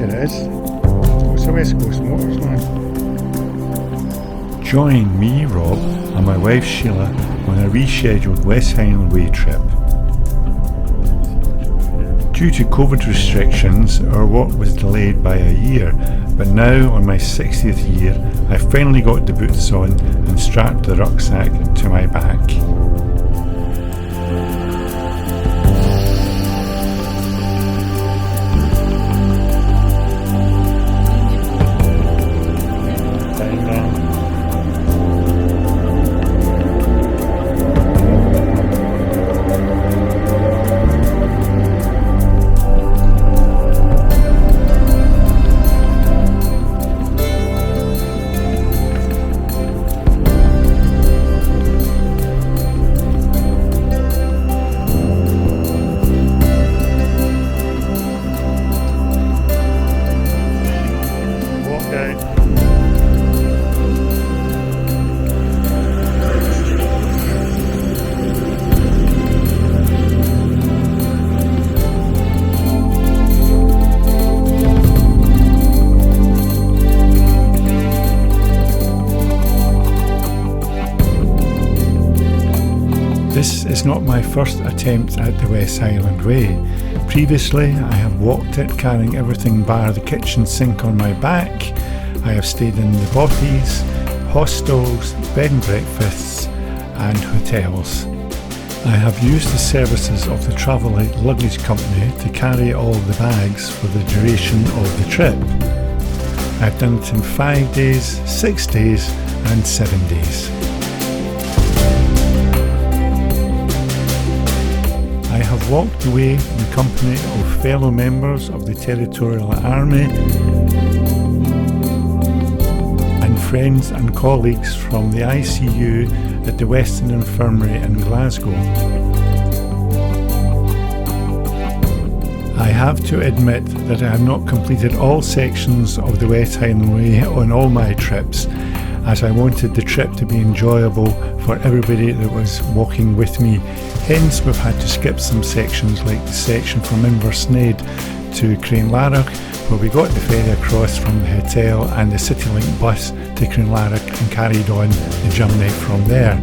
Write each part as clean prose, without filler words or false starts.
There is. What's the West Coast Motors, man? Join me, Rob, and my wife Sheila on a rescheduled West Highland Way trip. Due to COVID restrictions, our work was delayed by a year, but now on my 60th year, I finally got the boots on and strapped the rucksack to my back. This is not my first attempt at the West Highland Way. Previously, I have walked it carrying everything bar the kitchen sink on my back. I have stayed in the bothies, hostels, bed and breakfasts and hotels. I have used the services of the Travelite Luggage Company to carry all the bags for the duration of the trip. I've done it in 5 days, 6 days and 7 days. I have walked away in company of fellow members of the Territorial Army and friends and colleagues from the ICU at the Western Infirmary in Glasgow. I have to admit that I have not completed all sections of the West Highland Way on all my trips, as I wanted the trip to be enjoyable for everybody that was walking with me. Hence we've had to skip some sections, like the section from Inversnaid to Cranlarrock, where we got the ferry across from the hotel and the CityLink bus to Cranlarrock and carried on the journey from there.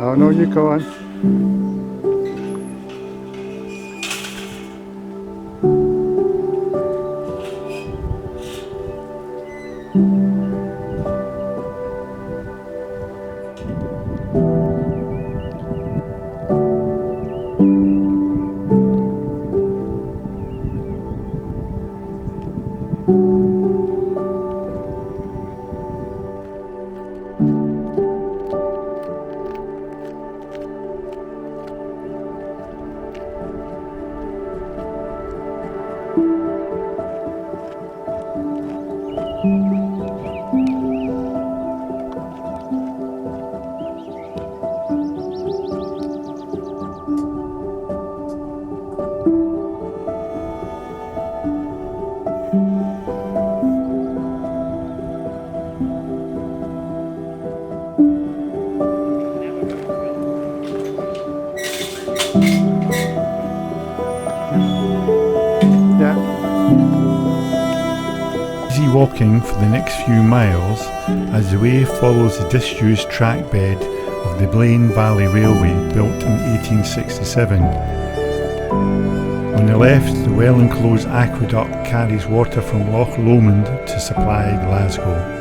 Oh no, you go on. Easy walking for the next few miles as the way follows the disused track bed of the Blaine Valley Railway built in 1867. On the left, the well-enclosed aqueduct carries water from Loch Lomond to supply Glasgow.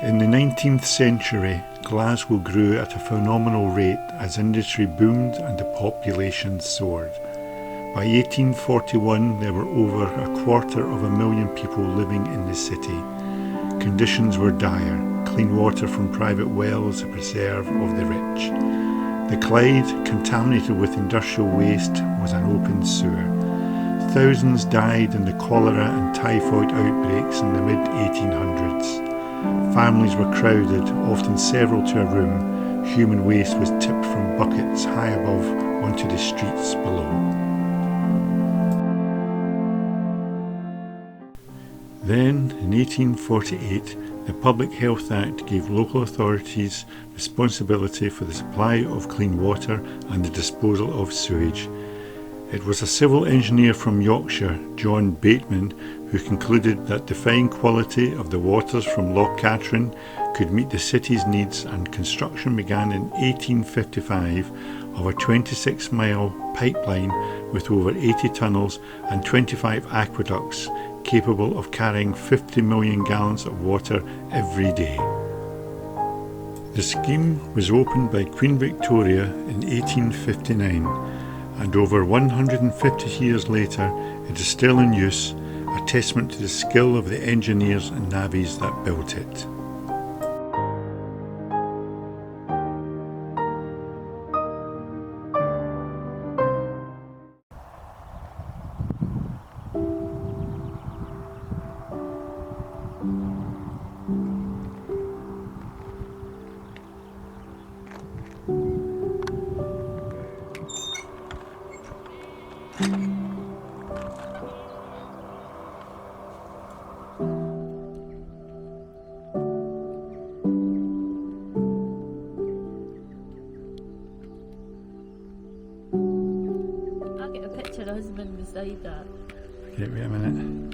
In the 19th century, Glasgow grew at a phenomenal rate as industry boomed and the population soared. By 1841 there were over 250,000 people living in the city. Conditions were dire, clean water from private wells a preserve of the rich. The Clyde, contaminated with industrial waste, was an open sewer. Thousands died in the cholera and typhoid outbreaks in the mid-1800s. Families were crowded, often several to a room. Human waste was tipped from buckets high above onto the streets below. Then, in 1848, the Public Health Act gave local authorities responsibility for the supply of clean water and the disposal of sewage. It was a civil engineer from Yorkshire, John Bateman, who concluded that the fine quality of the waters from Loch Katrine could meet the city's needs, and construction began in 1855 of a 26-mile pipeline with over 80 tunnels and 25 aqueducts capable of carrying 50 million gallons of water every day. The scheme was opened by Queen Victoria in 1859, and over 150 years later it is still in use, a testament to the skill of the engineers and navvies that built it. Husband beside that. Okay, wait a minute.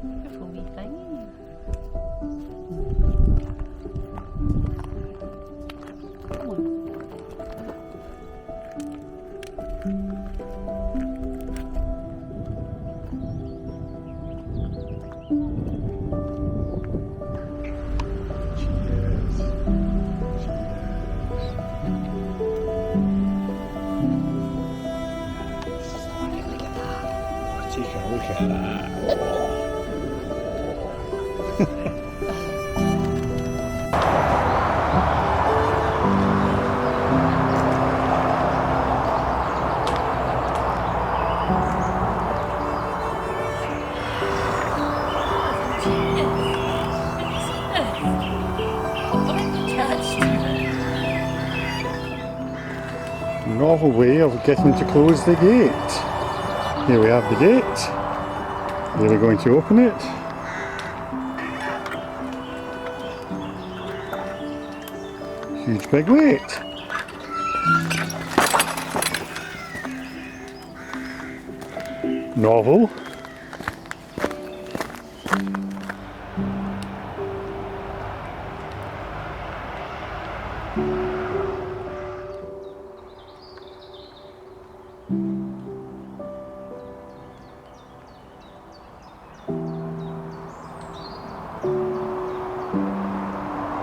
Beautiful wee thing. Come on. Take a look at that. Novel way of getting to close the gate. Here we have the gate. Are we going to open it? Huge big weight. Novel.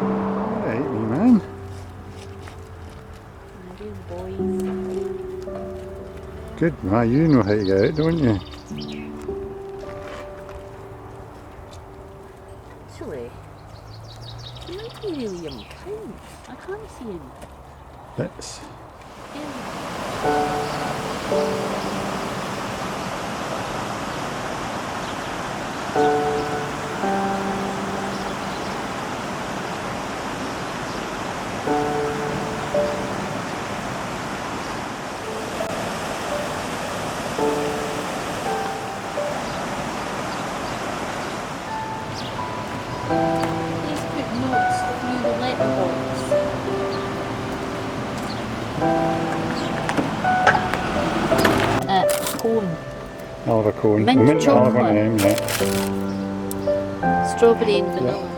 Alright, wee man. Boys. Good man, you know how to get out, don't you? Actually, he might be really young cow. I can't see him. That's Please put notes through the letterbox. Cone. Oliver Cone. Mint Mint Oliver chocolate. name, yeah. Strawberry and vanilla.